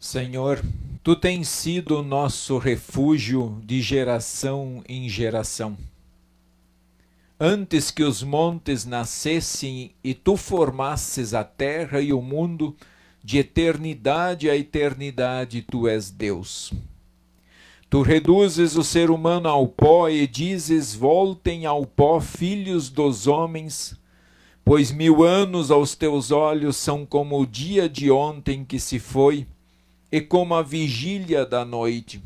Senhor, Tu tens sido o nosso refúgio de geração em geração. Antes que os montes nascessem e Tu formasses a terra e o mundo, de eternidade a eternidade Tu és Deus. Tu reduzes o ser humano ao pó e dizes: voltem ao pó, filhos dos homens, pois 1000 anos aos Teus olhos são como o dia de ontem que se foi, e como a vigília da noite.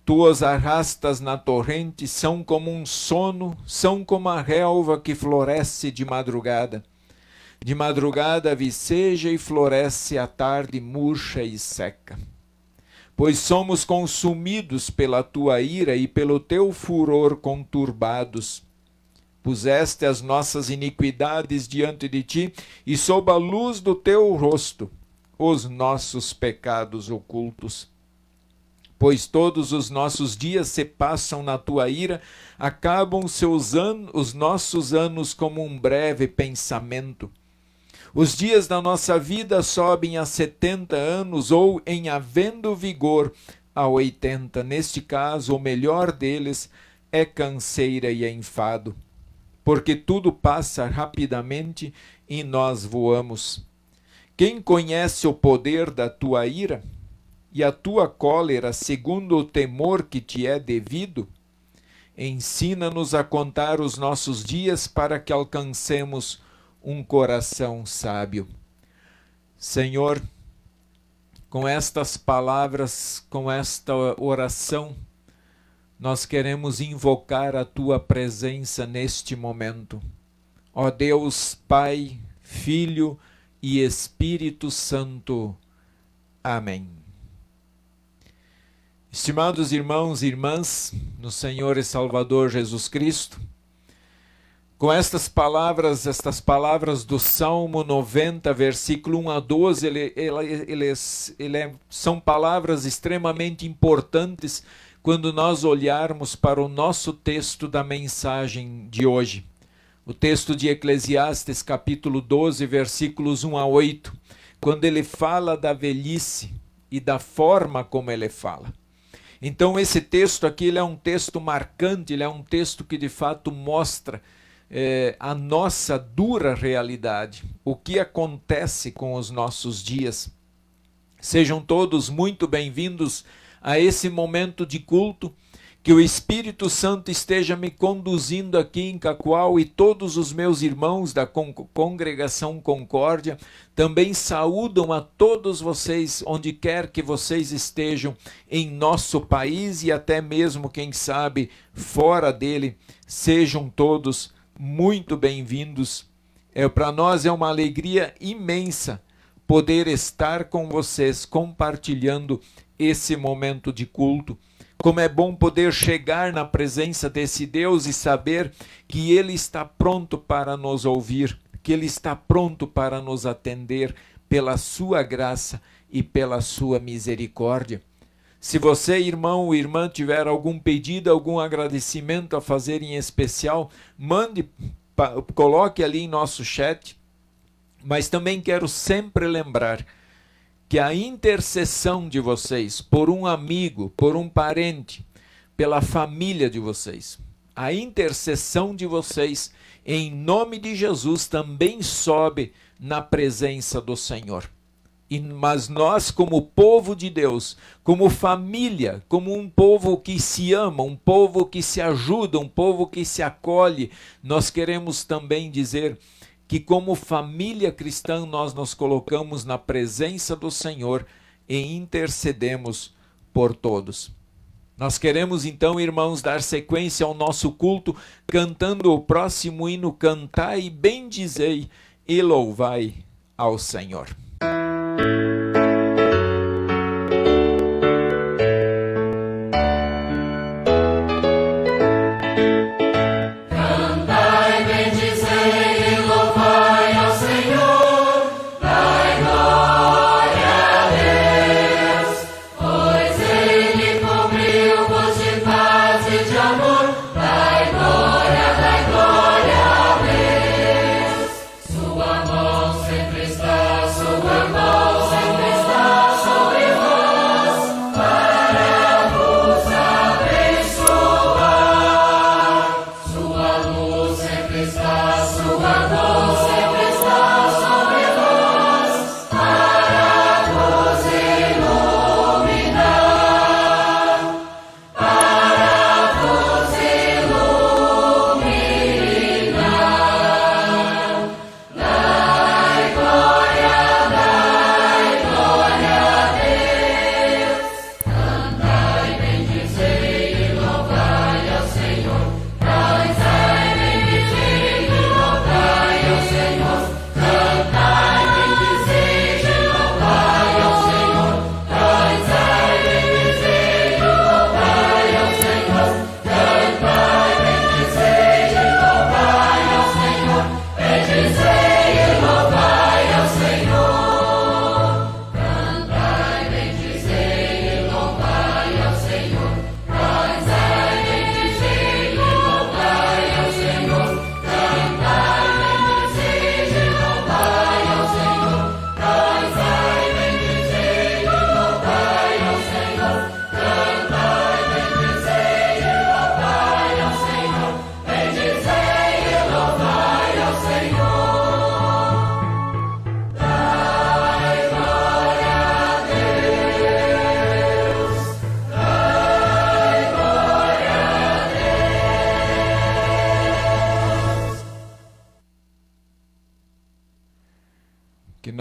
Tu os arrastas na torrente, são como um sono, são como a relva que floresce de madrugada. De madrugada viceja e floresce à tarde murcha e seca. Pois somos consumidos pela Tua ira e pelo Teu furor conturbados. Puseste as nossas iniquidades diante de Ti, e sob a luz do Teu rosto, os nossos pecados ocultos. Pois todos os nossos dias se passam na Tua ira, acabam os nossos anos como um breve pensamento. Os dias da nossa vida sobem a 70 anos, ou, em havendo vigor, a 80. Neste caso, o melhor deles é canseira e enfado, porque tudo passa rapidamente e nós voamos. Quem conhece o poder da Tua ira e a Tua cólera segundo o temor que Te é devido? Ensina-nos a contar os nossos dias para que alcancemos um coração sábio. Senhor, com estas palavras, com esta oração, nós queremos invocar a Tua presença neste momento. Ó Deus, Pai, Filho e Espírito Santo. Amém. Estimados irmãos e irmãs, no Senhor e Salvador Jesus Cristo, com estas palavras do Salmo 90, versículo 1 a 12, são palavras extremamente importantes quando nós olharmos para o nosso texto da mensagem de hoje. O texto de Eclesiastes, capítulo 12, versículos 1 a 8, quando ele fala da velhice e da forma como ele fala. Então esse texto aqui ele é um texto marcante, ele é um texto que de fato mostra a nossa dura realidade, o que acontece com os nossos dias. Sejam todos muito bem-vindos a esse momento de culto, que o Espírito Santo esteja me conduzindo aqui em Cacoal, e todos os meus irmãos da Congregação Concórdia também saúdam a todos vocês, onde quer que vocês estejam em nosso país e até mesmo, quem sabe, fora dele. Sejam todos muito bem-vindos. Para nós é uma alegria imensa poder estar com vocês compartilhando esse momento de culto. Como é bom poder chegar na presença desse Deus e saber que Ele está pronto para nos ouvir, que Ele está pronto para nos atender pela sua graça e pela sua misericórdia. Se você, irmão ou irmã, tiver algum pedido, algum agradecimento a fazer em especial, coloque ali em nosso chat. Mas também quero sempre lembrar que a intercessão de vocês por um amigo, por um parente, pela família de vocês, a intercessão de vocês em nome de Jesus também sobe na presença do Senhor. Mas nós, como povo de Deus, como família, como um povo que se ama, um povo que se ajuda, um povo que se acolhe, nós queremos também dizer que como família cristã nós nos colocamos na presença do Senhor e intercedemos por todos. Nós queremos então, irmãos, dar sequência ao nosso culto, cantando o próximo hino: Cantai, bendizei e louvai ao Senhor. Sua mão sempre está sobre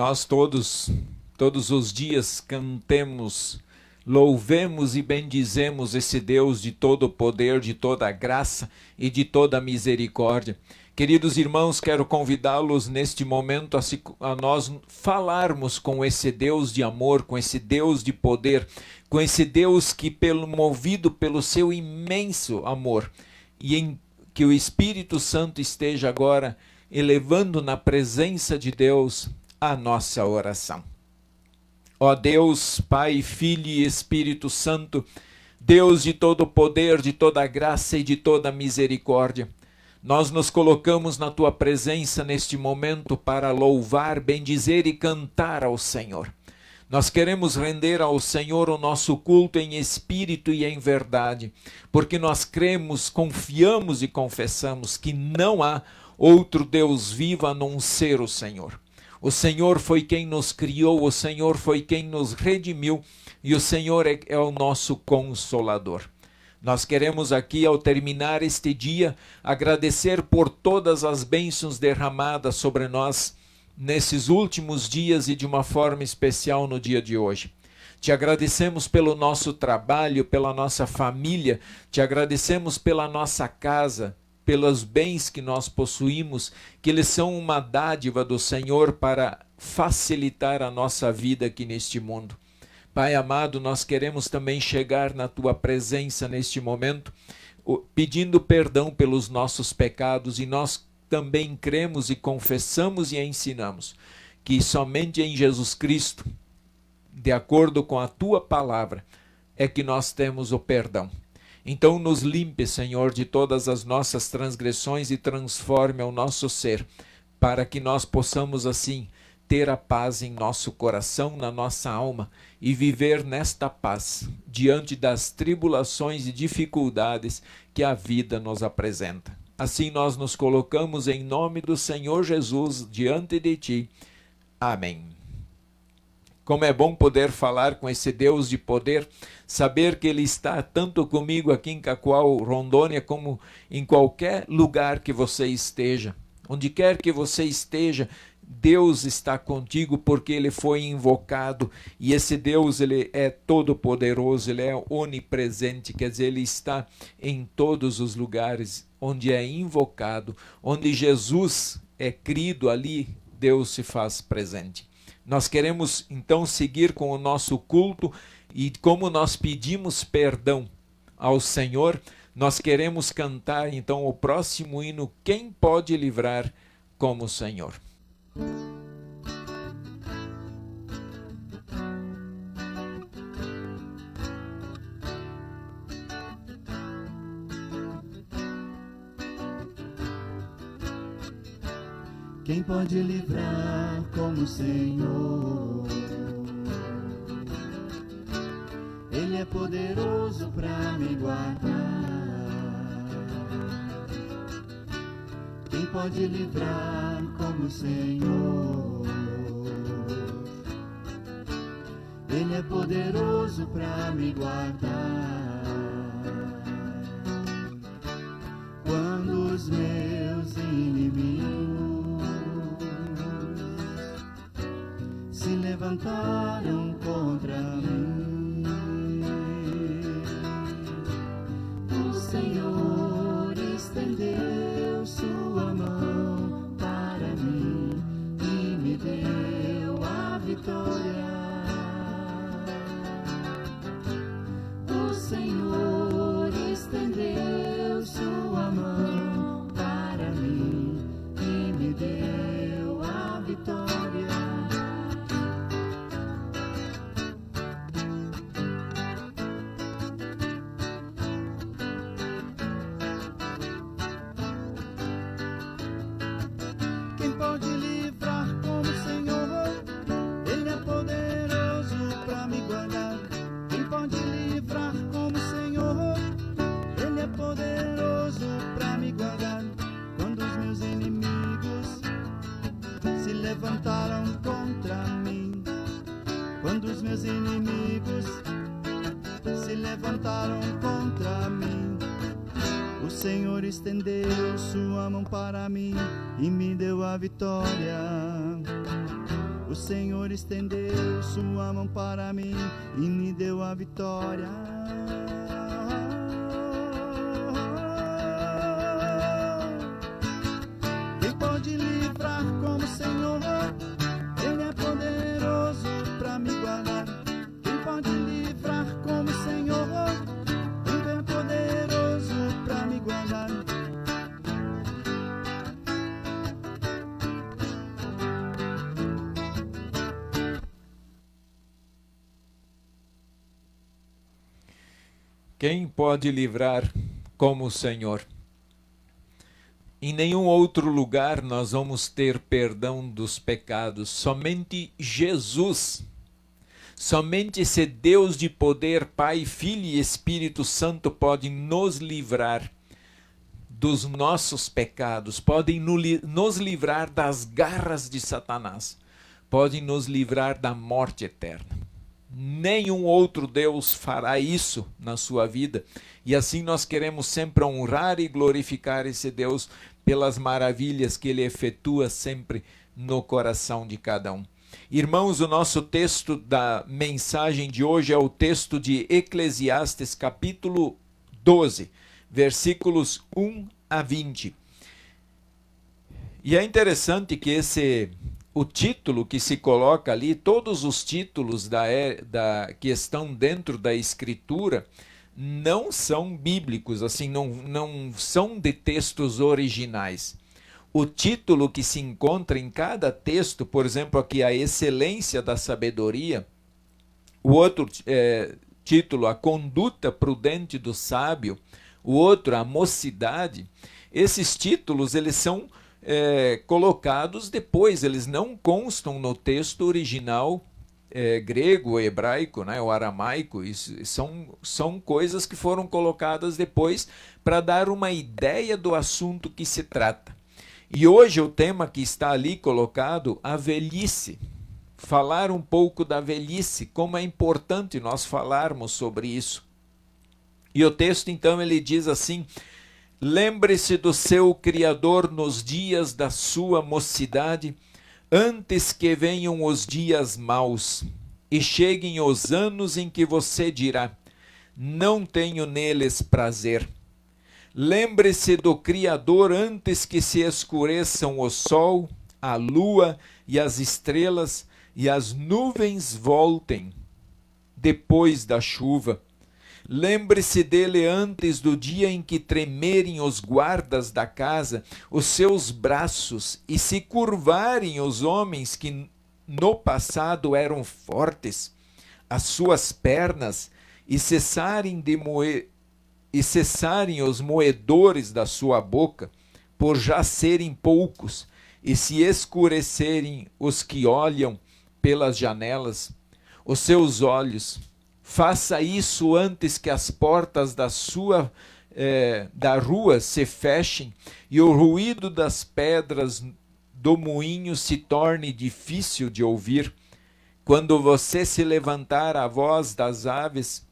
nós todos os dias cantemos, louvemos e bendizemos esse Deus de todo o poder, de toda a graça e de toda a misericórdia. Queridos irmãos, quero convidá-los neste momento a nós falarmos com esse Deus de amor, com esse Deus de poder, com esse Deus que, movido pelo seu imenso amor, que o Espírito Santo esteja agora elevando na presença de Deus a nossa oração. Ó Deus, Pai, Filho e Espírito Santo, Deus de todo poder, de toda graça e de toda misericórdia, nós nos colocamos na Tua presença neste momento para louvar, bendizer e cantar ao Senhor. Nós queremos render ao Senhor o nosso culto em espírito e em verdade, porque nós cremos, confiamos e confessamos que não há outro Deus vivo a não ser o Senhor. O Senhor foi quem nos criou, o Senhor foi quem nos redimiu e o Senhor é o nosso Consolador. Nós queremos aqui, ao terminar este dia, agradecer por todas as bênçãos derramadas sobre nós nesses últimos dias e de uma forma especial no dia de hoje. Te agradecemos pelo nosso trabalho, pela nossa família, te agradecemos pela nossa casa, pelos bens que nós possuímos, que eles são uma dádiva do Senhor para facilitar a nossa vida aqui neste mundo. Pai amado, nós queremos também chegar na Tua presença neste momento, pedindo perdão pelos nossos pecados, e nós também cremos e confessamos e ensinamos que somente em Jesus Cristo, de acordo com a Tua palavra, é que nós temos o perdão. Então nos limpe, Senhor, de todas as nossas transgressões e transforme o nosso ser, para que nós possamos assim ter a paz em nosso coração, na nossa alma, e viver nesta paz, diante das tribulações e dificuldades que a vida nos apresenta. Assim nós nos colocamos em nome do Senhor Jesus diante de Ti. Amém. Como é bom poder falar com esse Deus de poder, saber que Ele está tanto comigo aqui em Cacoal, Rondônia, como em qualquer lugar que você esteja. Onde quer que você esteja, Deus está contigo porque Ele foi invocado, e esse Deus, Ele é todo poderoso, Ele é onipresente, quer dizer, Ele está em todos os lugares onde é invocado, onde Jesus é crido, ali Deus se faz presente. Nós queremos então seguir com o nosso culto, e como nós pedimos perdão ao Senhor, nós queremos cantar então o próximo hino, Quem Pode Livrar como o Senhor. Quem pode livrar como o Senhor? Ele é poderoso para me guardar. Quem pode livrar como o Senhor? Ele é poderoso para me guardar. Quando os meus inimigos se levantaram contra mim, o Senhor estendeu sua mão para mim e me deu a vitória. O Senhor estendeu sua mão para mim e me deu a vitória. Levantaram contra mim, quando os meus inimigos se levantaram contra mim, o Senhor estendeu sua mão para mim e me deu a vitória. O Senhor estendeu sua mão para mim e me deu a vitória. Quem pode livrar como o Senhor? Ele é poderoso para me guardar. Quem pode livrar como o Senhor? Ele é poderoso para me guardar. Quem pode livrar como o Senhor? Em nenhum outro lugar nós vamos ter perdão dos pecados. Somente Jesus. Somente esse Deus de poder, Pai, Filho e Espírito Santo podem nos livrar dos nossos pecados, podem nos livrar das garras de Satanás, podem nos livrar da morte eterna. Nenhum outro Deus fará isso na sua vida. E assim nós queremos sempre honrar e glorificar esse Deus pelas maravilhas que Ele efetua sempre no coração de cada um. Irmãos, o nosso texto da mensagem de hoje é o texto de Eclesiastes, capítulo 12, versículos 1 a 20. E é interessante que o título que se coloca ali, todos os títulos que estão dentro da Escritura, não são bíblicos, assim, não são de textos originais. O título que se encontra em cada texto, por exemplo, aqui, a excelência da sabedoria, o outro título, a conduta prudente do sábio, o outro, a mocidade, esses títulos, eles são colocados depois, eles não constam no texto original grego ou hebraico, né, ou aramaico. Isso são coisas que foram colocadas depois para dar uma ideia do assunto que se trata. E hoje o tema que está ali colocado, a velhice. Falar um pouco da velhice, como é importante nós falarmos sobre isso. E o texto então ele diz assim: lembre-se do seu Criador nos dias da sua mocidade, antes que venham os dias maus e cheguem os anos em que você dirá: não tenho neles prazer. Lembre-se do Criador antes que se escureçam o sol, a lua e as estrelas e as nuvens voltem depois da chuva. Lembre-se dele antes do dia em que tremerem os guardas da casa, os seus braços, e se curvarem os homens que no passado eram fortes, as suas pernas, e cessarem os moedores da sua boca, por já serem poucos, e se escurecerem os que olham pelas janelas, os seus olhos. Faça isso antes que as portas da rua se fechem e o ruído das pedras do moinho se torne difícil de ouvir. Quando você se levantar a voz das aves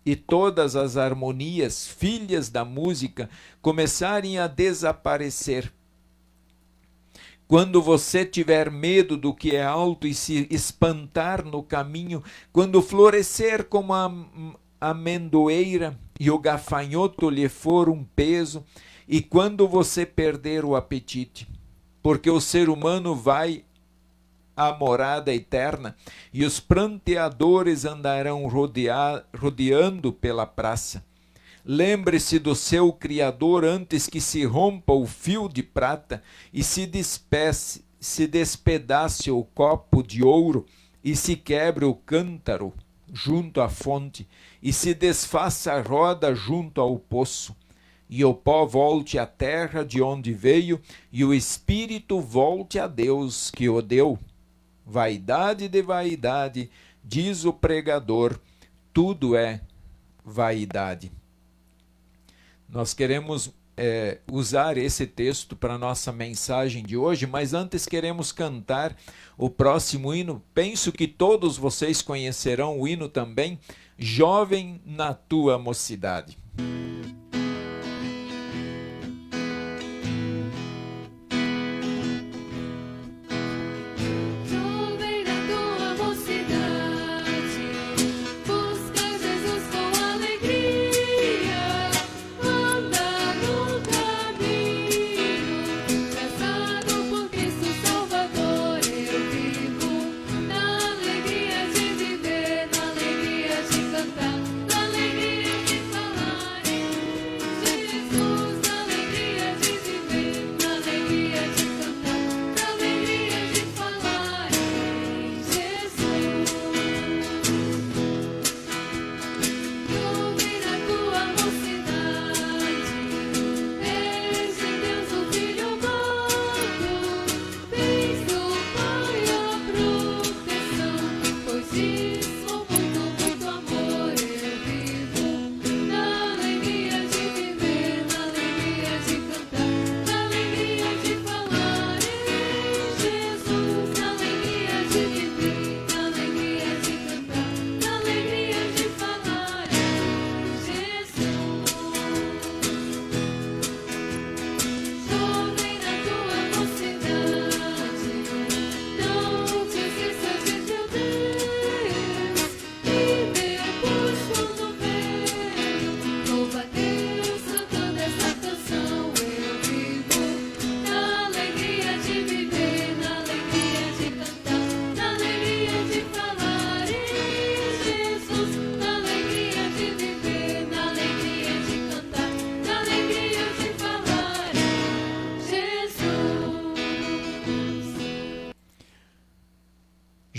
e todas as harmonias, filhas da música, começarem a desaparecer. Quando você tiver medo do que é alto e se espantar no caminho, quando florescer como a amendoeira e o gafanhoto lhe for um peso, e quando você perder o apetite, porque o ser humano vai à morada eterna e os pranteadores andarão rodeando pela praça. Lembre-se do seu Criador antes que se rompa o fio de prata e se despedace o copo de ouro e se quebre o cântaro junto à fonte e se desfaça a roda junto ao poço. E o pó volte à terra de onde veio e o espírito volte a Deus que o deu. Vaidade de vaidade, diz o pregador, tudo é vaidade. Nós queremos usar esse texto para a nossa mensagem de hoje, mas antes queremos cantar o próximo hino. Penso que todos vocês conhecerão o hino também, Jovem na Tua Mocidade. Jovem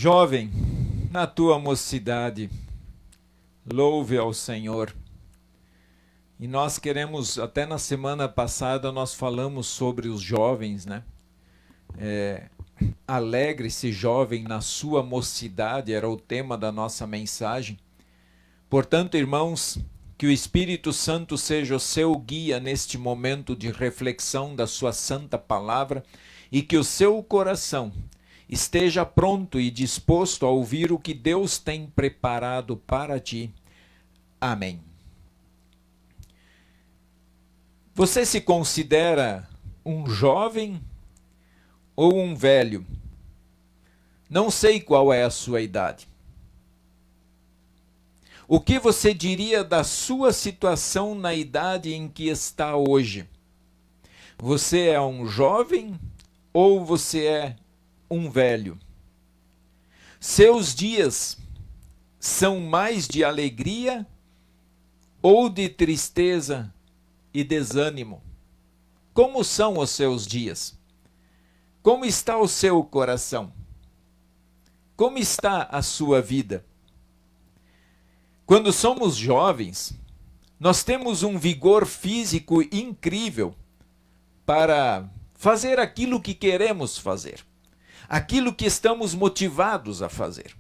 Jovem, na tua mocidade, louve ao Senhor. E nós queremos, até na semana passada nós falamos sobre os jovens, né? Alegre-se, jovem, na sua mocidade, era o tema da nossa mensagem. Portanto, irmãos, que o Espírito Santo seja o seu guia neste momento de reflexão da sua santa palavra e que o seu coração esteja pronto e disposto a ouvir o que Deus tem preparado para ti. Amém. Você se considera um jovem ou um velho? Não sei qual é a sua idade. O que você diria da sua situação na idade em que está hoje? Você é um jovem ou você é um velho? Seus dias são mais de alegria ou de tristeza e desânimo? Como são os seus dias? Como está o seu coração? Como está a sua vida? Quando somos jovens, nós temos um vigor físico incrível para fazer aquilo que queremos fazer, aquilo que estamos motivados a fazer.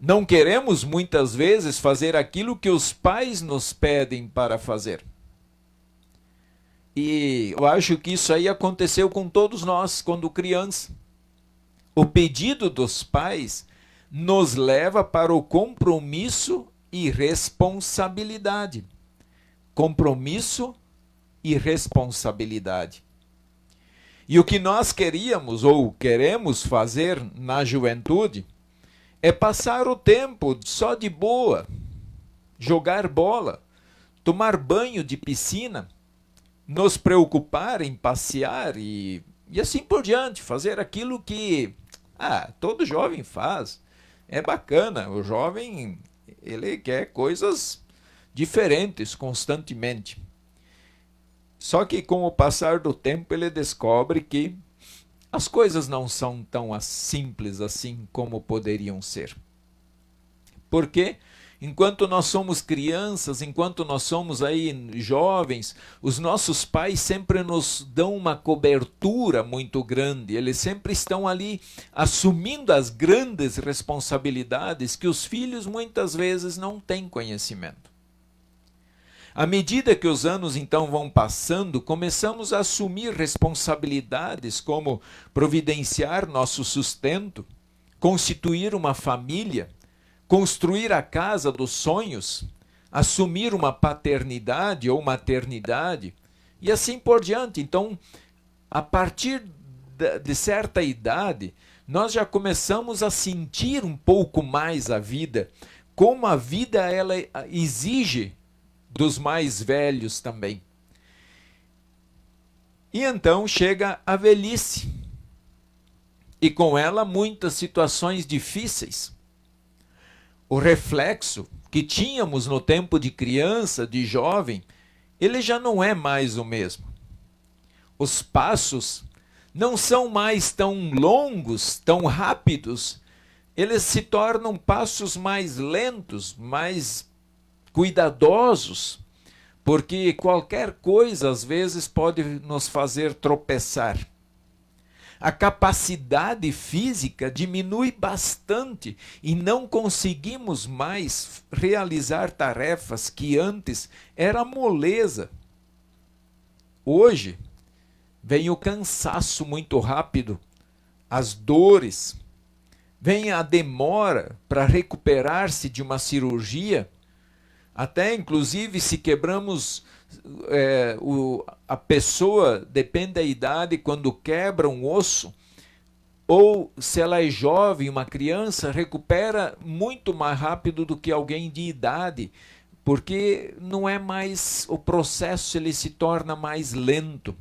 Não queremos muitas vezes fazer aquilo que os pais nos pedem para fazer. E eu acho que isso aí aconteceu com todos nós quando criança. O pedido dos pais nos leva para o compromisso e responsabilidade. Compromisso e responsabilidade. E o que nós queríamos ou queremos fazer na juventude é passar o tempo só de boa, jogar bola, tomar banho de piscina, nos preocupar em passear e assim por diante, fazer aquilo que todo jovem faz. É bacana, o jovem ele quer coisas diferentes constantemente. Só que com o passar do tempo ele descobre que as coisas não são tão simples assim como poderiam ser. Porque enquanto nós somos crianças, enquanto nós somos aí jovens, os nossos pais sempre nos dão uma cobertura muito grande. Eles sempre estão ali assumindo as grandes responsabilidades que os filhos muitas vezes não têm conhecimento. À medida que os anos então vão passando, começamos a assumir responsabilidades como providenciar nosso sustento, constituir uma família, construir a casa dos sonhos, assumir uma paternidade ou maternidade e assim por diante. Então, a partir de certa idade, nós já começamos a sentir um pouco mais a vida, como a vida ela exige dos mais velhos também. E então chega a velhice, e com ela muitas situações difíceis. O reflexo que tínhamos no tempo de criança, de jovem, ele já não é mais o mesmo. Os passos não são mais tão longos, tão rápidos, eles se tornam passos mais lentos, mais cuidadosos, porque qualquer coisa às vezes pode nos fazer tropeçar. A capacidade física diminui bastante e não conseguimos mais realizar tarefas que antes era moleza. Hoje vem o cansaço muito rápido, as dores, vem a demora para recuperar-se de uma cirurgia. Até, inclusive, se quebramos, a pessoa, depende da idade, quando quebra um osso, ou se ela é jovem, uma criança, recupera muito mais rápido do que alguém de idade, porque não é mais, o processo ele se torna mais lento.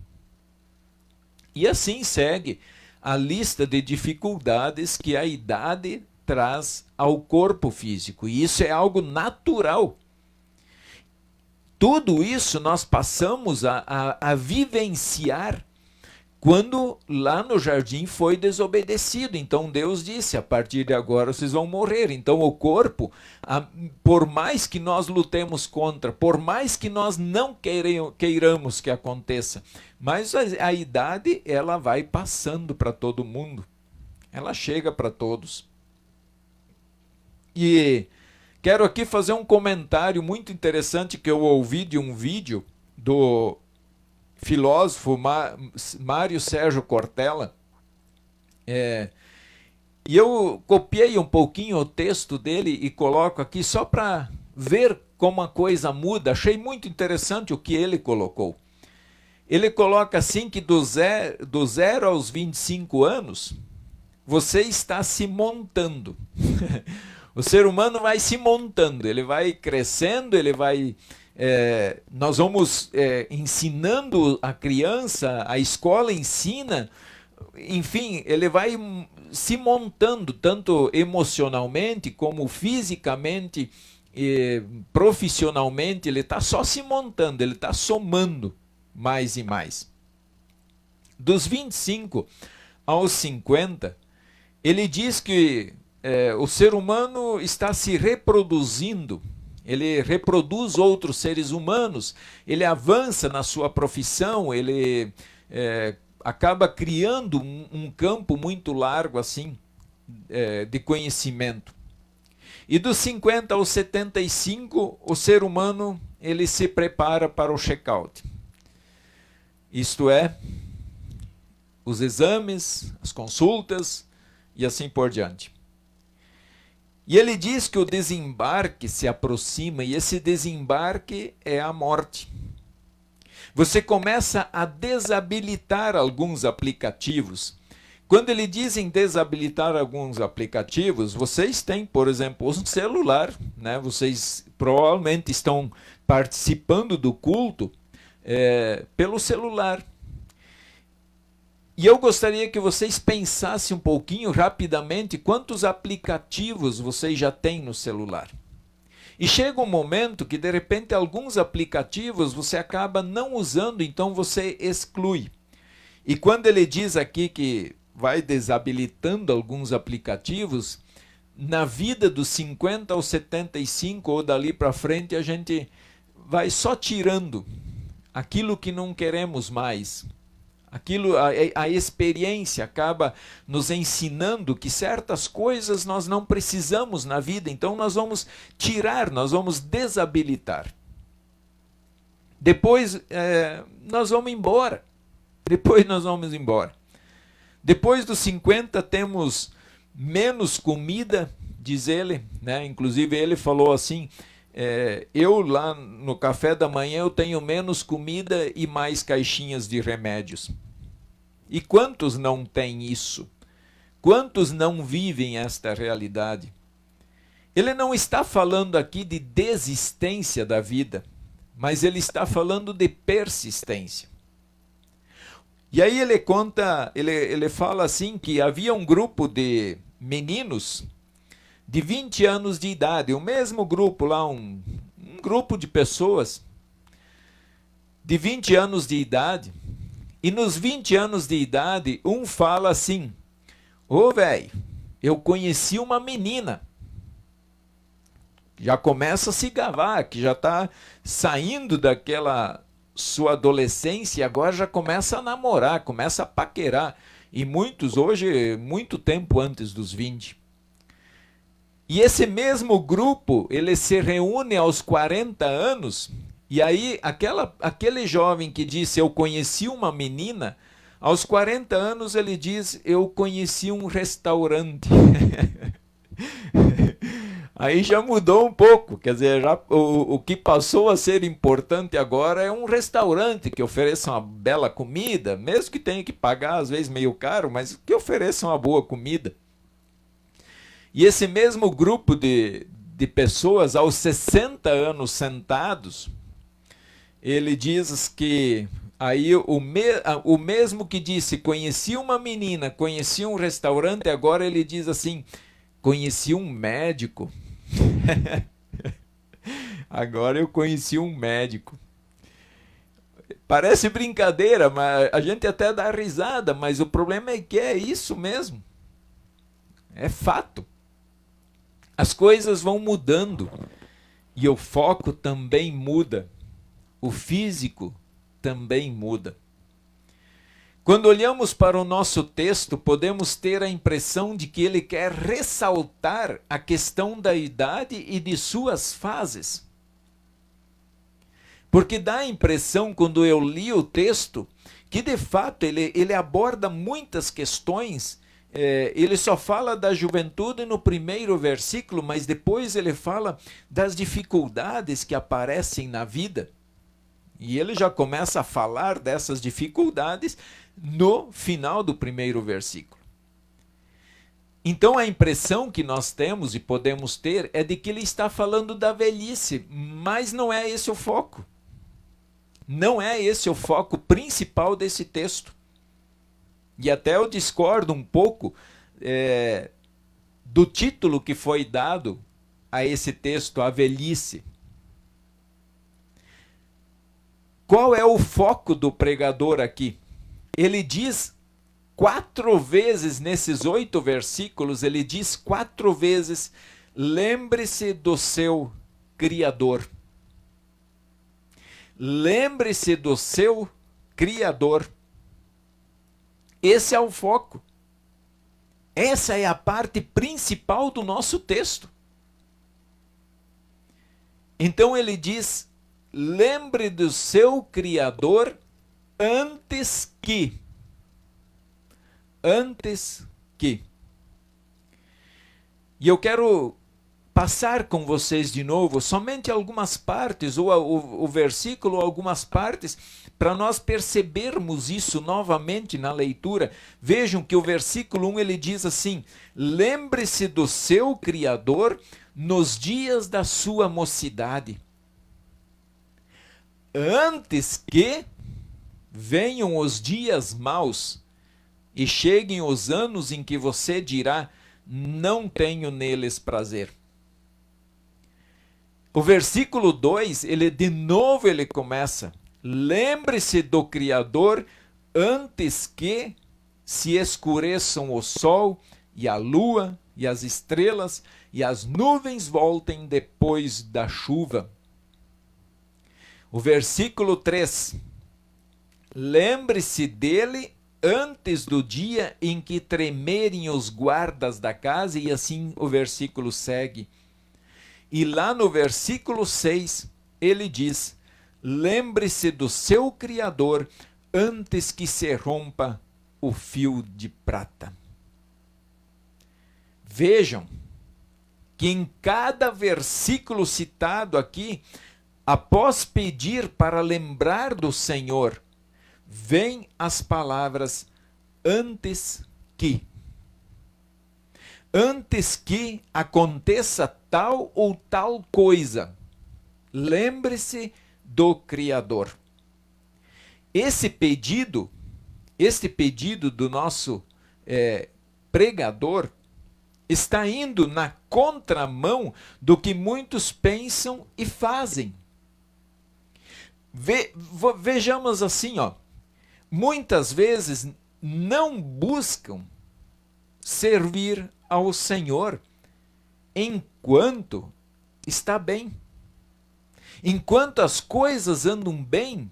E assim segue a lista de dificuldades que a idade traz ao corpo físico, e isso é algo natural. Tudo isso nós passamos a vivenciar quando lá no jardim foi desobedecido. Então Deus disse, a partir de agora vocês vão morrer. Então o corpo, por mais que nós lutemos contra, por mais que nós não queiramos que aconteça, mas a idade, ela vai passando para todo mundo. Ela chega para todos. E quero aqui fazer um comentário muito interessante que eu ouvi de um vídeo do filósofo Mário Sérgio Cortella, e eu copiei um pouquinho o texto dele e coloco aqui só para ver como a coisa muda. Achei muito interessante o que ele colocou. Ele coloca assim que do 0 aos 25 anos, você está se montando. O ser humano vai se montando, ele vai crescendo, ele vai... nós vamos ensinando a criança, a escola ensina, enfim, ele vai se montando, tanto emocionalmente como fisicamente, profissionalmente, ele está só se montando, ele está somando mais e mais. Dos 25 aos 50, ele diz que o ser humano está se reproduzindo, ele reproduz outros seres humanos, ele avança na sua profissão, ele acaba criando um campo muito largo assim de conhecimento. E dos 50 aos 75, o ser humano ele se prepara para o check-out. Isto é, os exames, as consultas e assim por diante. E ele diz que o desembarque se aproxima, e esse desembarque é a morte. Você começa a desabilitar alguns aplicativos. Quando ele diz em desabilitar alguns aplicativos, vocês têm, por exemplo, um celular, né? Vocês provavelmente estão participando do culto pelo celular. E eu gostaria que vocês pensassem um pouquinho rapidamente quantos aplicativos vocês já têm no celular. E chega um momento que de repente alguns aplicativos você acaba não usando, então você exclui. E quando ele diz aqui que vai desabilitando alguns aplicativos, na vida dos 50 aos 75 ou dali para frente a gente vai só tirando aquilo que não queremos mais. A experiência acaba nos ensinando que certas coisas nós não precisamos na vida, então nós vamos tirar, nós vamos desabilitar. Depois nós vamos embora. Depois dos 50 temos menos comida, diz ele, né? Inclusive ele falou assim, eu lá no café da manhã eu tenho menos comida e mais caixinhas de remédios. E quantos não têm isso? Quantos não vivem esta realidade? Ele não está falando aqui de desistência da vida, mas ele está falando de persistência. E aí ele conta, ele fala assim que havia um grupo de meninos de 20 anos de idade, o mesmo grupo lá, um grupo de pessoas de 20 anos de idade, e nos 20 anos de idade, um fala assim, velho, eu conheci uma menina, já começa a se gabar, que já está saindo daquela sua adolescência e agora já começa a namorar, começa a paquerar, e muitos hoje, muito tempo antes dos 20. E esse mesmo grupo, ele se reúne aos 40 anos, e aí aquele jovem que disse, eu conheci uma menina, aos 40 anos ele diz, eu conheci um restaurante. Aí já mudou um pouco, quer dizer, o que passou a ser importante agora é um restaurante que ofereça uma bela comida, mesmo que tenha que pagar às vezes meio caro, mas que ofereça uma boa comida. E esse mesmo grupo de pessoas, aos 60 anos sentados, ele diz que aí o mesmo que disse, conheci uma menina, conheci um restaurante, agora ele diz assim, conheci um médico. Agora eu conheci um médico. Parece brincadeira, mas a gente até dá risada, mas o problema é que é isso mesmo. É fato. As coisas vão mudando e o foco também muda. O físico também muda. Quando olhamos para o nosso texto, podemos ter a impressão de que ele quer ressaltar a questão da idade e de suas fases. Porque dá a impressão, quando eu li o texto, que de fato ele aborda muitas questões. Ele só fala da juventude no primeiro versículo, mas depois ele fala das dificuldades que aparecem na vida. E ele já começa a falar dessas dificuldades no final do primeiro versículo. Então a impressão que nós temos e podemos ter é de que ele está falando da velhice, mas não é esse o foco. Não é esse o foco principal desse texto. E até eu discordo um pouco do título que foi dado a esse texto, a velhice. Qual é o foco do pregador aqui? Ele diz 4 vezes nesses 8 versículos, ele diz 4 vezes: lembre-se do seu Criador. Lembre-se do seu Criador. Esse é o foco. Essa é a parte principal do nosso texto. Então ele diz: lembre do seu Criador antes que. E eu quero passar com vocês de novo somente algumas partes, ou o versículo, algumas partes, para nós percebermos isso novamente na leitura. Vejam que o versículo 1 ele diz assim: lembre-se do seu Criador nos dias da sua mocidade, antes que venham os dias maus e cheguem os anos em que você dirá: não tenho neles prazer. O versículo 2, de novo ele começa: lembre-se do Criador antes que se escureçam o sol e a lua e as estrelas e as nuvens voltem depois da chuva. O versículo 3, lembre-se dele antes do dia em que tremerem os guardas da casa, e assim o versículo segue. E lá no versículo 6, ele diz: lembre-se do seu Criador antes que se rompa o fio de prata. Vejam que em cada versículo citado aqui, após pedir para lembrar do Senhor, vem as palavras antes que. Antes que aconteça tal ou tal coisa, lembre-se do Criador. Este pedido do nosso pregador está indo na contramão do que muitos pensam e fazem. Vejamos assim, muitas vezes não buscam servir ao Senhor enquanto está bem. Enquanto as coisas andam bem,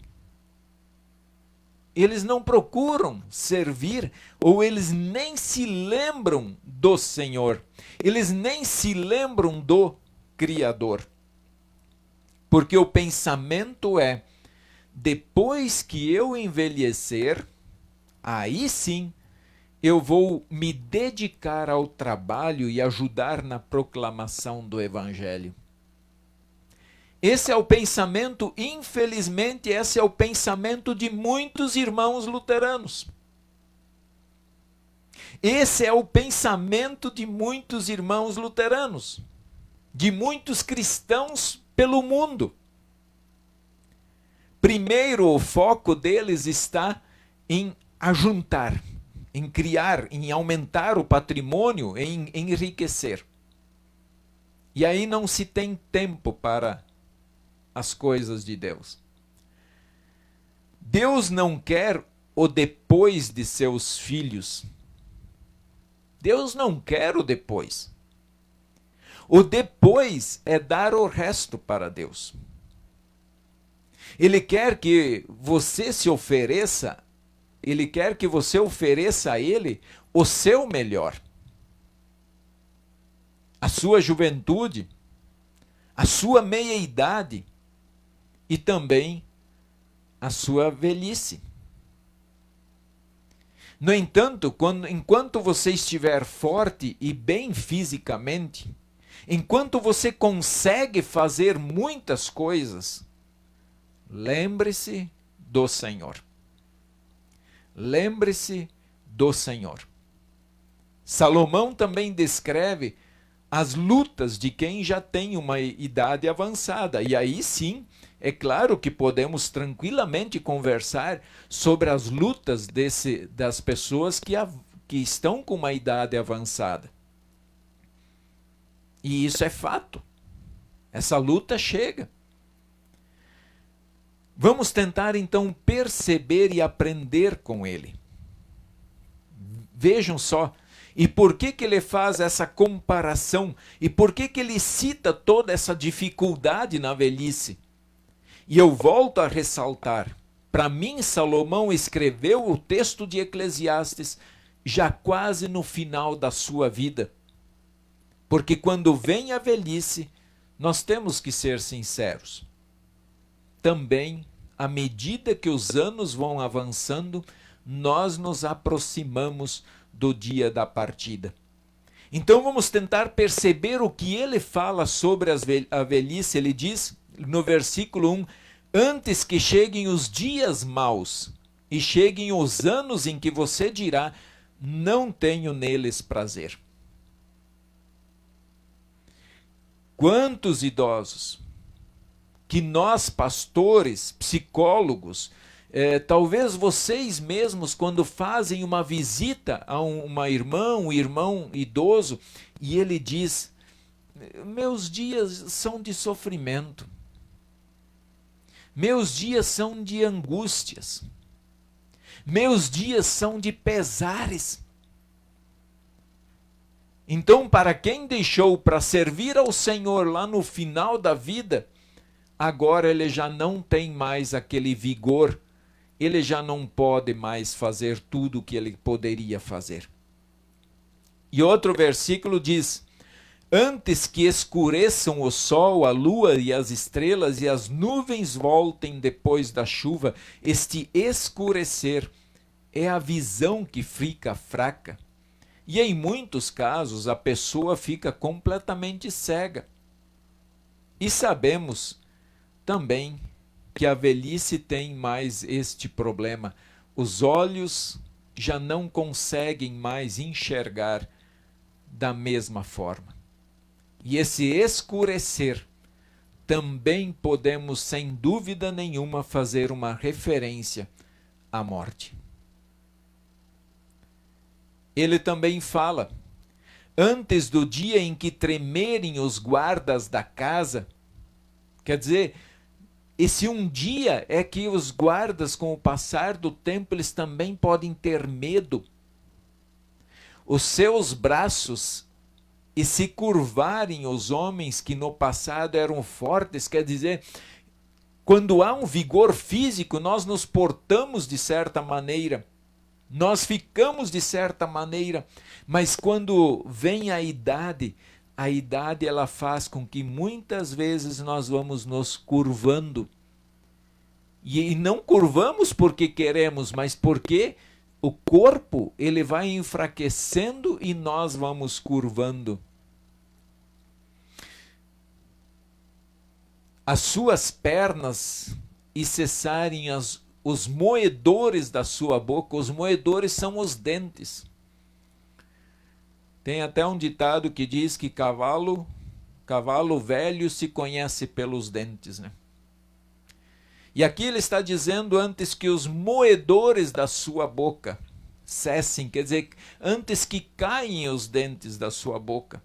eles não procuram servir, ou eles nem se lembram do Senhor. Eles nem se lembram do Criador. Porque o pensamento é: depois que eu envelhecer, aí sim eu vou me dedicar ao trabalho e ajudar na proclamação do Evangelho. Esse é o pensamento, infelizmente, esse é o pensamento de muitos irmãos luteranos. Esse é o pensamento de muitos irmãos luteranos, de muitos cristãos pelo mundo. Primeiro, o foco deles está em ajuntar, em criar, em aumentar o patrimônio, em enriquecer. E aí não se tem tempo para as coisas de Deus. Deus não quer o depois de seus filhos. Deus não quer o depois. O depois é dar o resto para Deus. Ele quer que você se ofereça, Ele quer que você ofereça a Ele o seu melhor. A sua juventude, a sua meia-idade e também a sua velhice. No entanto, enquanto você estiver forte e bem fisicamente, enquanto você consegue fazer muitas coisas, lembre-se do Senhor. Lembre-se do Senhor. Salomão também descreve as lutas de quem já tem uma idade avançada. E aí sim, é claro que podemos tranquilamente conversar sobre as lutas das pessoas que estão com uma idade avançada. E isso é fato. Essa luta chega. Vamos tentar então perceber e aprender com ele. Vejam só. E por que ele faz essa comparação? E por que ele cita toda essa dificuldade na velhice? E eu volto a ressaltar. Para mim, Salomão escreveu o texto de Eclesiastes já quase no final da sua vida. Porque quando vem a velhice, nós temos que ser sinceros. Também, à medida que os anos vão avançando, nós nos aproximamos do dia da partida. Então vamos tentar perceber o que ele fala sobre a velhice. Ele diz no versículo 1, antes que cheguem os dias maus e cheguem os anos em que você dirá, não tenho neles prazer. Quantos idosos que nós, pastores, psicólogos, talvez vocês mesmos, quando fazem uma visita a uma irmã, um irmão idoso, e ele diz, meus dias são de sofrimento, meus dias são de angústias, meus dias são de pesares. Então, para quem deixou para servir ao Senhor lá no final da vida, agora ele já não tem mais aquele vigor, ele já não pode mais fazer tudo o que ele poderia fazer. E outro versículo diz, antes que escureçam o sol, a lua e as estrelas e as nuvens voltem depois da chuva, este escurecer é a visão que fica fraca. E em muitos casos a pessoa fica completamente cega. E sabemos também que a velhice tem mais este problema. Os olhos já não conseguem mais enxergar da mesma forma. E esse escurecer também podemos, sem dúvida nenhuma, fazer uma referência à morte. Ele também fala, antes do dia em que tremerem os guardas da casa, quer dizer, esse um dia é que os guardas, com o passar do tempo, eles também podem ter medo. Os seus braços e se curvarem os homens que no passado eram fortes, quer dizer, quando há um vigor físico, nós nos portamos de certa maneira, nós ficamos de certa maneira, mas quando vem a idade ela faz com que muitas vezes nós vamos nos curvando. E não curvamos porque queremos, mas porque o corpo ele vai enfraquecendo e nós vamos curvando. As suas pernas e cessarem os moedores da sua boca, os moedores são os dentes. Tem até um ditado que diz que cavalo velho se conhece pelos dentes, né? E aqui ele está dizendo antes que os moedores da sua boca cessem, quer dizer, antes que caem os dentes da sua boca,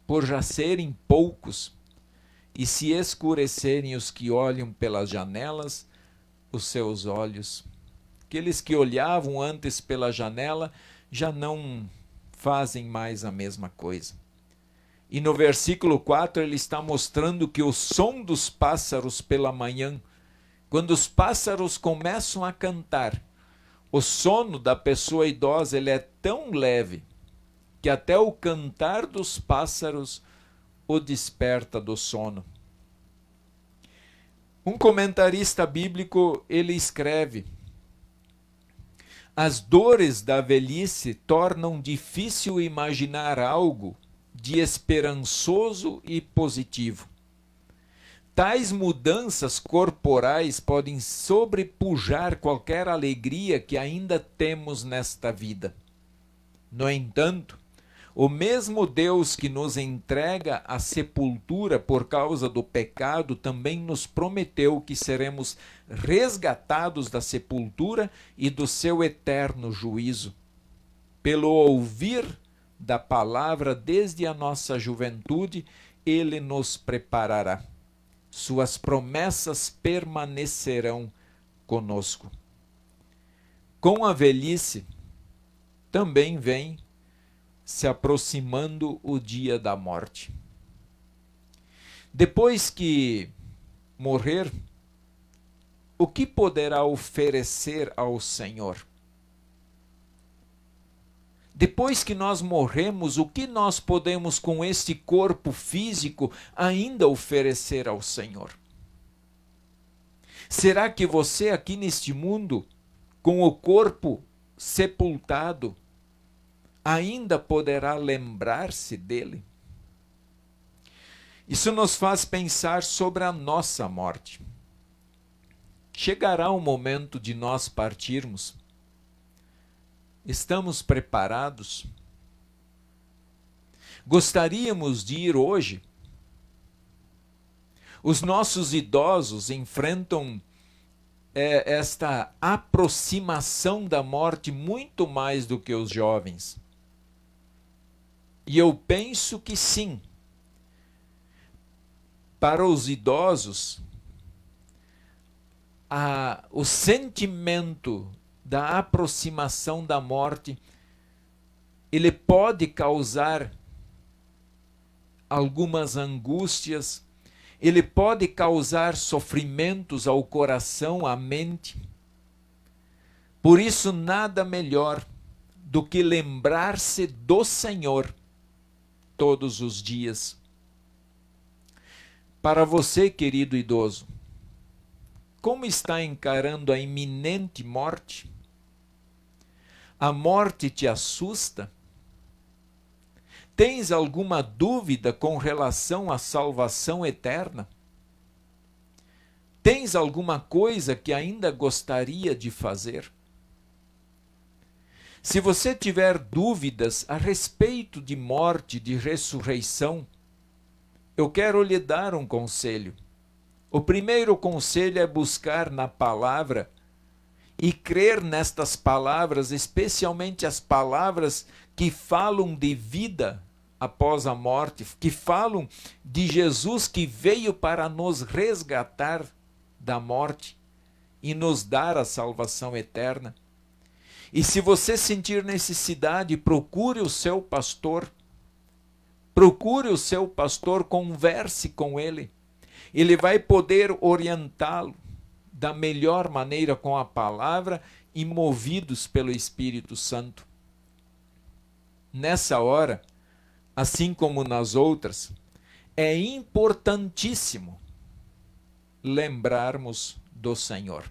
por já serem poucos, e se escurecerem os que olham pelas janelas, os seus olhos. Aqueles que olhavam antes pela janela já não fazem mais a mesma coisa. E no versículo 4 ele está mostrando que o som dos pássaros pela manhã, quando os pássaros começam a cantar, o sono da pessoa idosa ele é tão leve que até o cantar dos pássaros o desperta do sono. Um comentarista bíblico ele escreve: as dores da velhice tornam difícil imaginar algo de esperançoso e positivo. Tais mudanças corporais podem sobrepujar qualquer alegria que ainda temos nesta vida. No entanto, o mesmo Deus que nos entrega à sepultura por causa do pecado também nos prometeu que seremos resgatados da sepultura e do seu eterno juízo. Pelo ouvir da palavra desde a nossa juventude, ele nos preparará. Suas promessas permanecerão conosco. Com a velhice, também vem se aproximando o dia da morte. Depois que morrer, o que poderá oferecer ao Senhor? Depois que nós morremos, o que nós podemos com este corpo físico ainda oferecer ao Senhor? Será que você aqui neste mundo, com o corpo sepultado, ainda poderá lembrar-se dele? Isso nos faz pensar sobre a nossa morte. Chegará o momento de nós partirmos. Estamos preparados? Gostaríamos de ir hoje? Os nossos idosos enfrentam esta aproximação da morte muito mais do que os jovens. E eu penso que sim. Para os idosos, o sentimento da aproximação da morte, ele pode causar algumas angústias, ele pode causar sofrimentos ao coração, à mente. Por isso, nada melhor do que lembrar-se do Senhor todos os dias. Para você, querido idoso, como está encarando a iminente morte? A morte te assusta? Tens alguma dúvida com relação à salvação eterna? Tens alguma coisa que ainda gostaria de fazer? Se você tiver dúvidas a respeito de morte, de ressurreição, eu quero lhe dar um conselho. O primeiro conselho é buscar na palavra e crer nestas palavras, especialmente as palavras que falam de vida após a morte, que falam de Jesus que veio para nos resgatar da morte e nos dar a salvação eterna. E se você sentir necessidade, procure o seu pastor. Procure o seu pastor, converse com ele. Ele vai poder orientá-lo da melhor maneira com a palavra e movidos pelo Espírito Santo. Nessa hora, assim como nas outras, é importantíssimo lembrarmos do Senhor.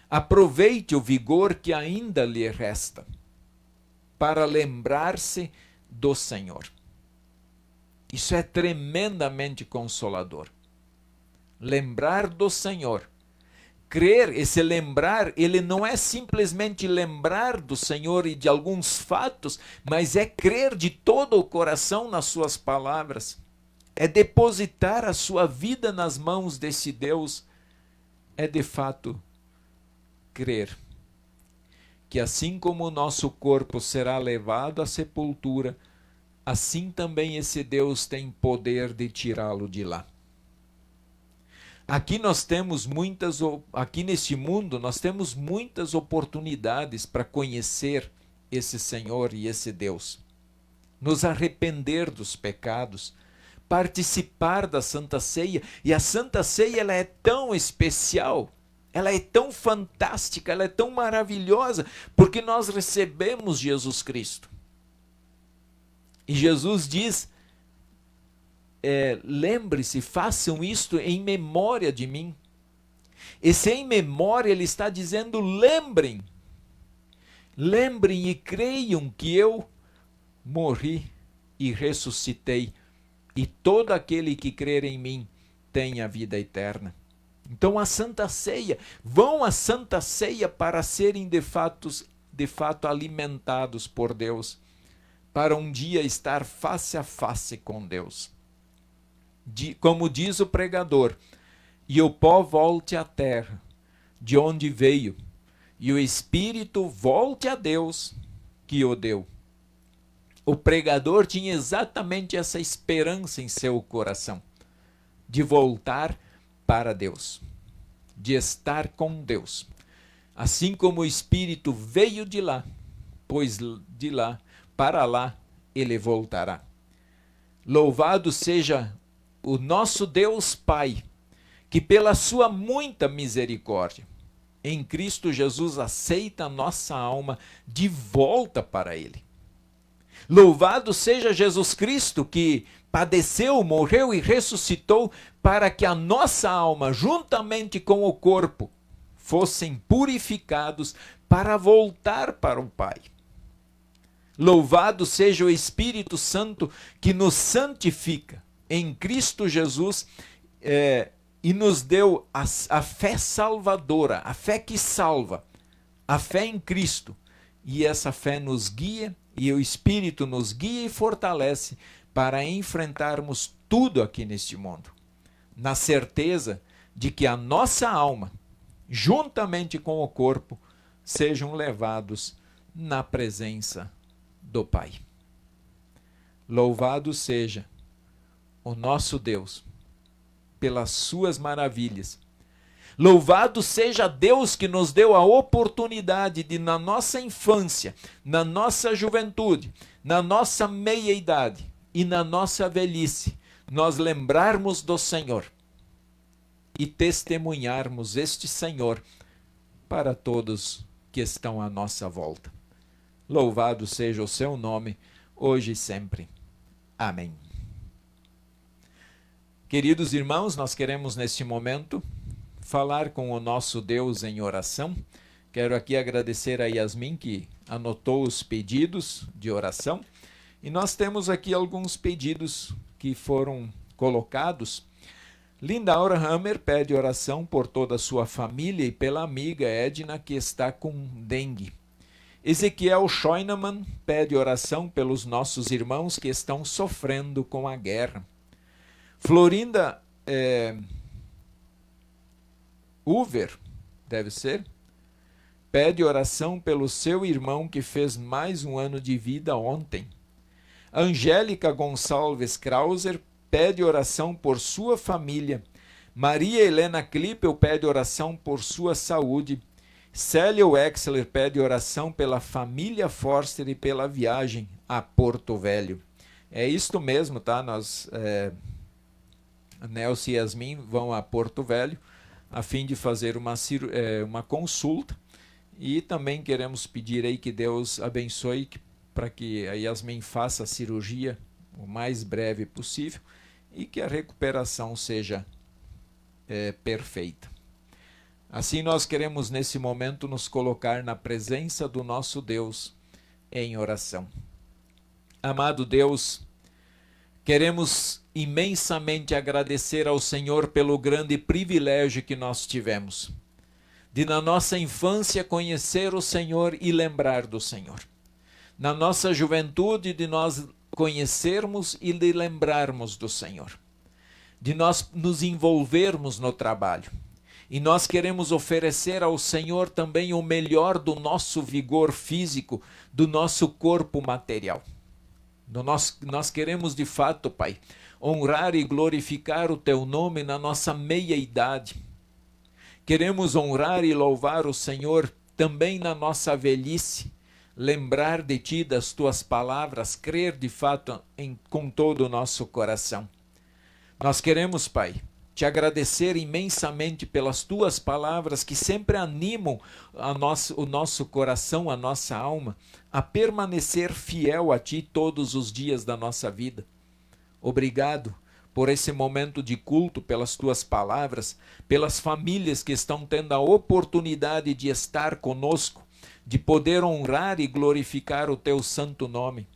Aproveite o vigor que ainda lhe resta para lembrar-se do Senhor. Isso é tremendamente consolador. Lembrar do Senhor. Crer, esse lembrar, ele não é simplesmente lembrar do Senhor e de alguns fatos, mas é crer de todo o coração nas suas palavras. É depositar a sua vida nas mãos desse Deus. É de fato crer que assim como o nosso corpo será levado à sepultura, assim também esse Deus tem poder de tirá-lo de lá. Aqui aqui neste mundo, nós temos muitas oportunidades para conhecer esse Senhor e esse Deus. Nos arrepender dos pecados, participar da Santa Ceia. E a Santa Ceia, ela é tão especial, ela é tão fantástica, ela é tão maravilhosa, porque nós recebemos Jesus Cristo. E Jesus diz, lembre-se, façam isto em memória de mim. Esse em memória, ele está dizendo, lembrem e creiam que eu morri e ressuscitei, e todo aquele que crer em mim tem a vida eterna. Então a Santa Ceia, vão à Santa Ceia para serem de fato alimentados por Deus, para um dia estar face a face com Deus. Como diz o pregador, e o pó volte à terra, de onde veio, e o Espírito volte a Deus, que o deu. O pregador tinha exatamente essa esperança em seu coração, de voltar para Deus, de estar com Deus. Assim como o Espírito veio de lá, pois de lá para lá ele voltará. Louvado seja o nosso Deus Pai, que pela sua muita misericórdia, em Cristo Jesus aceita a nossa alma de volta para Ele. Louvado seja Jesus Cristo, que padeceu, morreu e ressuscitou para que a nossa alma, juntamente com o corpo, fossem purificados para voltar para o Pai. Louvado seja o Espírito Santo, que nos santifica em Cristo Jesus e nos deu a fé salvadora, a fé que salva, a fé em Cristo. E essa fé nos guia, e o Espírito nos guia e fortalece para enfrentarmos tudo aqui neste mundo, na certeza de que a nossa alma, juntamente com o corpo, sejam levados na presença do Pai. Louvado seja o nosso Deus pelas suas maravilhas. Louvado seja Deus que nos deu a oportunidade de, na nossa infância, na nossa juventude, na nossa meia-idade e na nossa velhice, nós lembrarmos do Senhor e testemunharmos este Senhor para todos que estão à nossa volta. Louvado seja o seu nome, hoje e sempre. Amém. Queridos irmãos, nós queremos neste momento falar com o nosso Deus em oração. Quero aqui agradecer a Yasmin que anotou os pedidos de oração. E nós temos aqui alguns pedidos que foram colocados. Linda Aura Hammer pede oração por toda a sua família e pela amiga Edna que está com dengue. Ezequiel Scheunemann pede oração pelos nossos irmãos que estão sofrendo com a guerra. Florinda Uver, deve ser, pede oração pelo seu irmão que fez mais um ano de vida ontem. Angélica Gonçalves Krauser pede oração por sua família. Maria Helena Klippel pede oração por sua saúde. Célia Wexler pede oração pela família Forster e pela viagem a Porto Velho. É isto mesmo, tá? Nelson e Yasmin vão a Porto Velho a fim de fazer uma consulta, e também queremos pedir aí que Deus abençoe para que a Yasmin faça a cirurgia o mais breve possível e que a recuperação seja perfeita. Assim nós queremos nesse momento nos colocar na presença do nosso Deus em oração. Amado Deus, queremos imensamente agradecer ao Senhor pelo grande privilégio que nós tivemos de na nossa infância conhecer o Senhor e lembrar do Senhor. Na nossa juventude de nós conhecermos e de lembrarmos do Senhor. De nós nos envolvermos no trabalho. E nós queremos oferecer ao Senhor também o melhor do nosso vigor físico, do nosso corpo material. Nós queremos de fato, Pai, honrar e glorificar o Teu nome na nossa meia-idade. Queremos honrar e louvar o Senhor também na nossa velhice, lembrar de Ti, das Tuas palavras, crer de fato com todo o nosso coração. Nós queremos, Pai, Te agradecer imensamente pelas Tuas palavras que sempre animam o nosso coração, a nossa alma, a permanecer fiel a Ti todos os dias da nossa vida. Obrigado por esse momento de culto, pelas Tuas palavras, pelas famílias que estão tendo a oportunidade de estar conosco, de poder honrar e glorificar o Teu santo nome.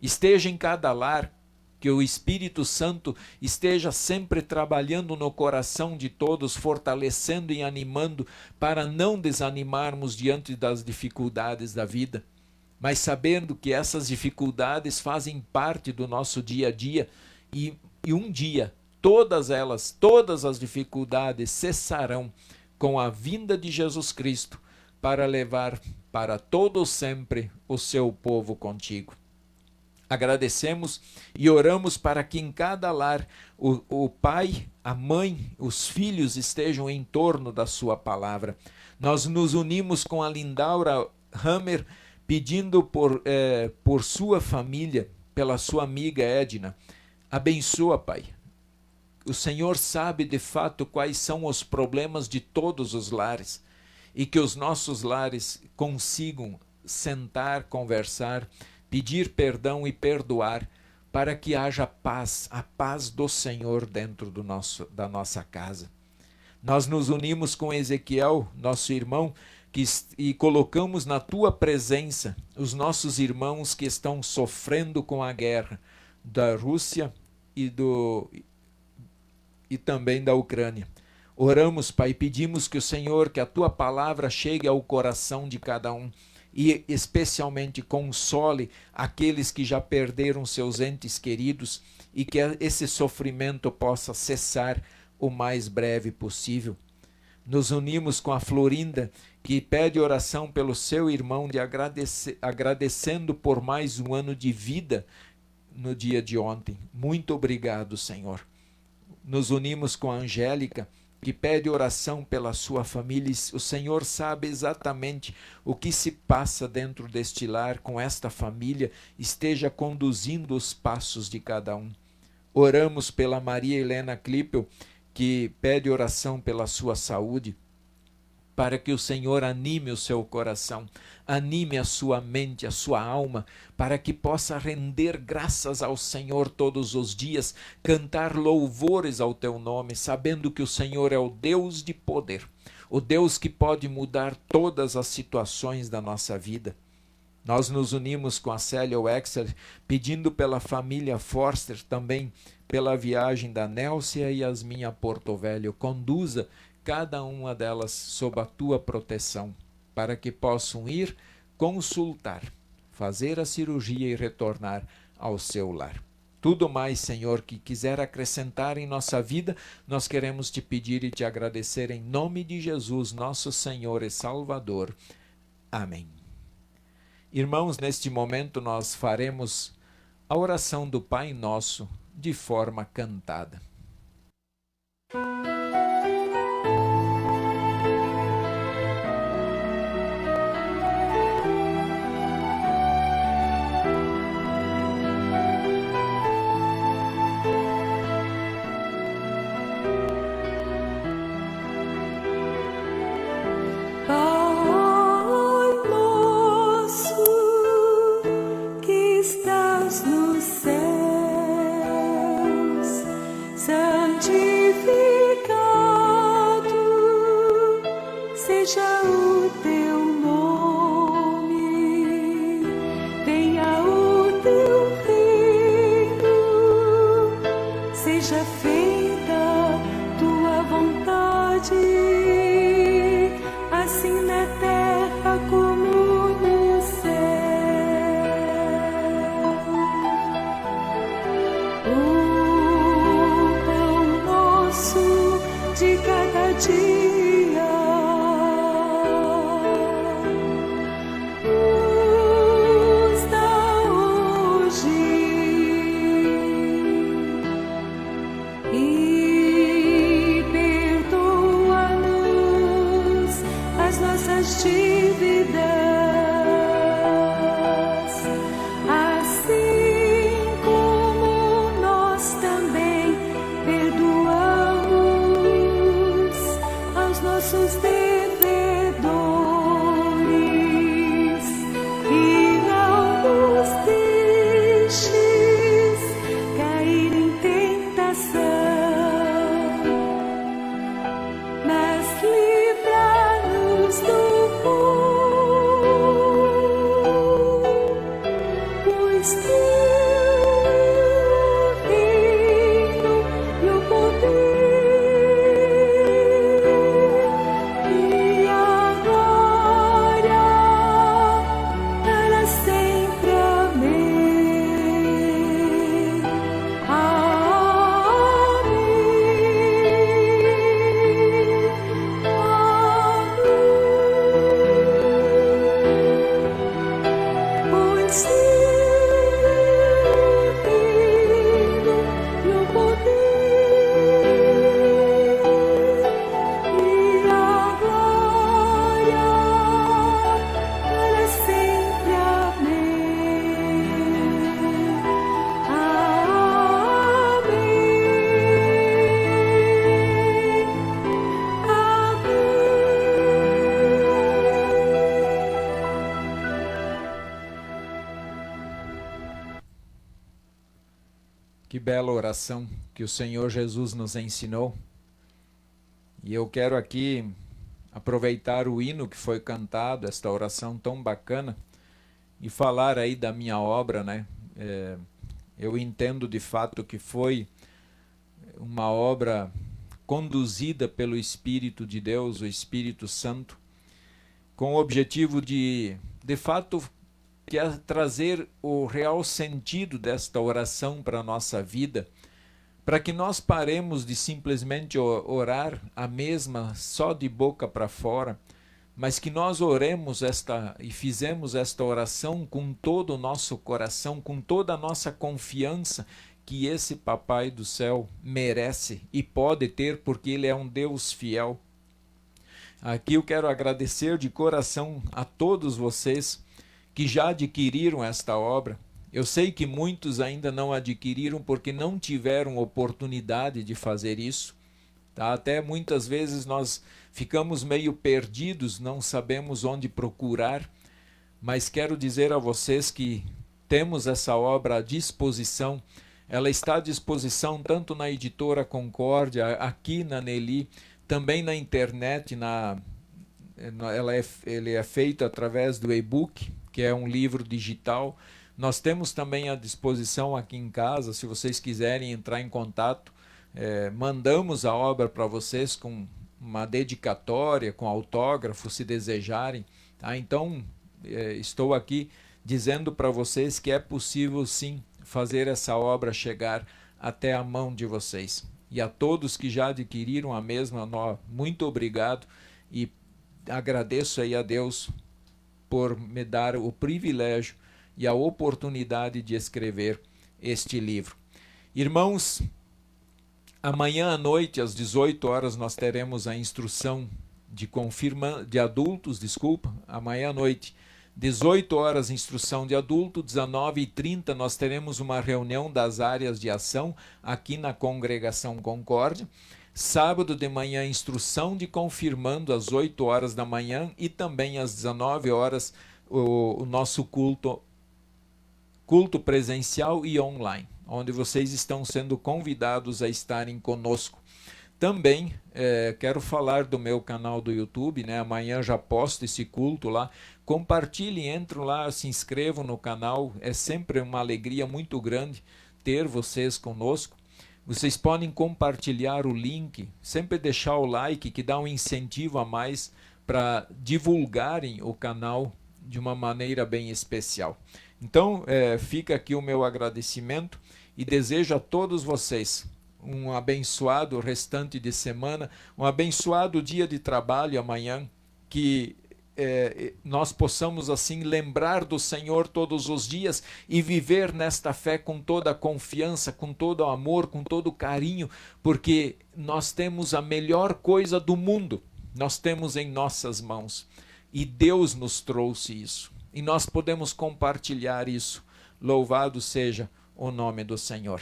Esteja em cada lar, que o Espírito Santo esteja sempre trabalhando no coração de todos, fortalecendo e animando para não desanimarmos diante das dificuldades da vida, mas sabendo que essas dificuldades fazem parte do nosso dia a dia e um dia todas as dificuldades cessarão com a vinda de Jesus Cristo para levar para todo sempre o seu povo contigo. Agradecemos e oramos para que em cada lar o pai, a mãe, os filhos estejam em torno da sua palavra. Nós nos unimos com a Lindaura Hammer pedindo por sua família, pela sua amiga Edna. Abençoa, Pai. O Senhor sabe de fato quais são os problemas de todos os lares e que os nossos lares consigam sentar, conversar, pedir perdão e perdoar para que haja paz, a paz do Senhor dentro da nossa casa. Nós nos unimos com Ezequiel, nosso irmão, e colocamos na Tua presença os nossos irmãos que estão sofrendo com a guerra da Rússia e também da Ucrânia. Oramos, Pai, pedimos que o Senhor, que a Tua palavra chegue ao coração de cada um e especialmente console aqueles que já perderam seus entes queridos e que esse sofrimento possa cessar o mais breve possível. Nos unimos com a Florinda, que pede oração pelo seu irmão, agradecendo por mais um ano de vida no dia de ontem. Muito obrigado, Senhor. Nos unimos com a Angélica, que pede oração pela sua família. O Senhor sabe exatamente o que se passa dentro deste lar com esta família, esteja conduzindo os passos de cada um. Oramos pela Maria Helena Klippel, que pede oração pela sua saúde, para que o Senhor anime o seu coração, anime a sua mente, a sua alma, para que possa render graças ao Senhor todos os dias, cantar louvores ao Teu nome, sabendo que o Senhor é o Deus de poder, o Deus que pode mudar todas as situações da nossa vida. Nós nos unimos com a Célia Wexler, pedindo pela família Forster, também pela viagem da Nélcia e Yasmin a Porto Velho. Conduza cada uma delas sob a Tua proteção, para que possam ir consultar, fazer a cirurgia e retornar ao seu lar. Tudo mais, Senhor, que quiser acrescentar em nossa vida, nós queremos Te pedir e Te agradecer em nome de Jesus, nosso Senhor e Salvador. Amém. Irmãos, neste momento nós faremos a oração do Pai Nosso de forma cantada. Seja o Teu nome, venha o Teu reino, seja feita Tua vontade, assim na terra como no céu. O pão nosso de cada dia nas dívidas, assim como nós também perdoamos aos nossos devedores, e não nos deixes cair em tentação, mas livra-nos do mal, pois teu reino e o poder e a glória para sempre. Amém. Pois teu reino e o poder e a glória para sempre. Que bela oração que o Senhor Jesus nos ensinou. E eu quero aqui aproveitar o hino que foi cantado, esta oração tão bacana, e falar aí da minha obra, né? Eu entendo de fato que foi uma obra conduzida pelo Espírito de Deus, o Espírito Santo, com o objetivo de fato, que é trazer o real sentido desta oração para a nossa vida, para que nós paremos de simplesmente orar a mesma só de boca para fora, mas que nós oremos e fizemos esta oração com todo o nosso coração, com toda a nossa confiança que esse Papai do céu merece e pode ter, porque Ele é um Deus fiel. Aqui eu quero agradecer de coração a todos vocês que já adquiriram esta obra. Eu sei que muitos ainda não adquiriram porque não tiveram oportunidade de fazer isso. Tá? Até muitas vezes nós ficamos meio perdidos, não sabemos onde procurar, mas quero dizer a vocês que temos essa obra à disposição. Ela está à disposição tanto na Editora Concórdia, aqui na Nelly, também na internet. Ele é feito através do e-book, que é um livro digital. Nós temos também à disposição aqui em casa, se vocês quiserem entrar em contato, mandamos a obra para vocês com uma dedicatória, com autógrafo, se desejarem. Tá? Então, estou aqui dizendo para vocês que é possível sim fazer essa obra chegar até a mão de vocês. E a todos que já adquiriram a mesma, muito obrigado, e agradeço aí a Deus por me dar o privilégio e a oportunidade de escrever este livro. Irmãos, amanhã à noite, às 18 horas, nós teremos a instrução de adultos, amanhã à noite, 18 horas, instrução de adulto, 19h30, nós teremos uma reunião das áreas de ação aqui na Congregação Concórdia. Sábado de manhã, instrução de confirmando às 8 horas da manhã, e também às 19 horas o nosso culto presencial e online, onde vocês estão sendo convidados a estarem conosco. Também quero falar do meu canal do YouTube, né? Amanhã já posto esse culto lá. Compartilhem, entram lá, se inscrevam no canal. É sempre uma alegria muito grande ter vocês conosco. Vocês podem compartilhar o link, sempre deixar o like, que dá um incentivo a mais para divulgarem o canal de uma maneira bem especial. Então, fica aqui o meu agradecimento e desejo a todos vocês um abençoado restante de semana, um abençoado dia de trabalho amanhã, que nós possamos assim lembrar do Senhor todos os dias e viver nesta fé com toda a confiança, com todo o amor, com todo o carinho, porque nós temos a melhor coisa do mundo, nós temos em nossas mãos. E Deus nos trouxe isso. E nós podemos compartilhar isso. Louvado seja o nome do Senhor.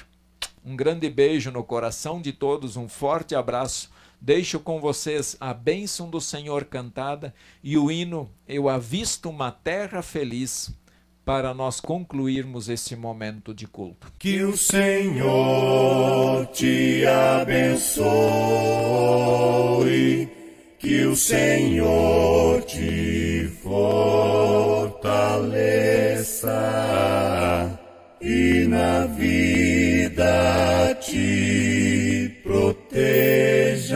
Um grande beijo no coração de todos, um forte abraço. Deixo com vocês a bênção do Senhor cantada e o hino Eu Avisto uma Terra Feliz, para nós concluirmos esse momento de culto. Que o Senhor te abençoe, que o Senhor te fortaleça e na vida te proteja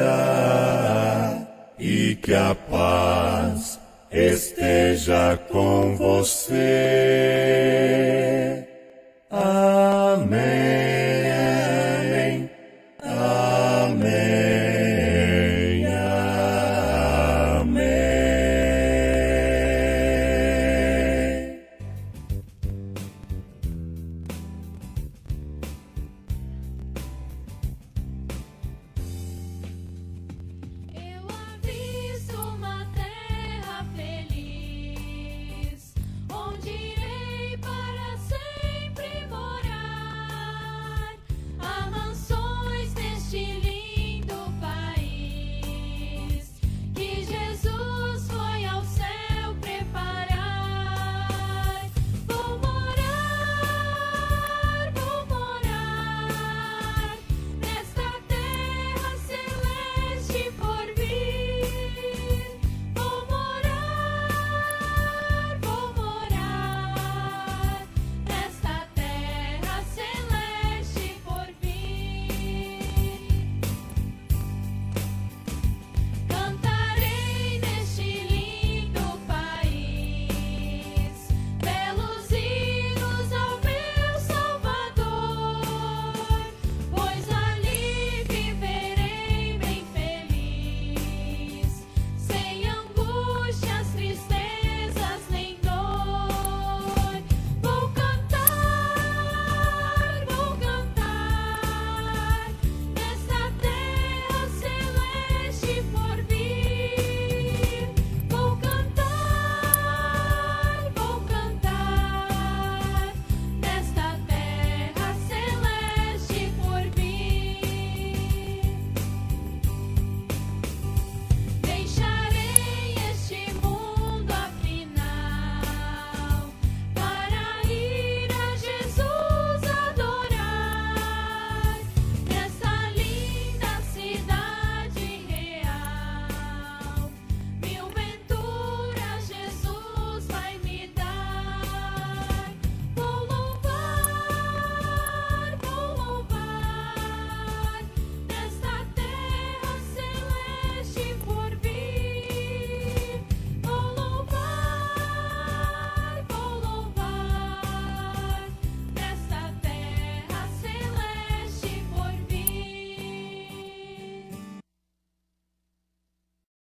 e que a paz esteja com você.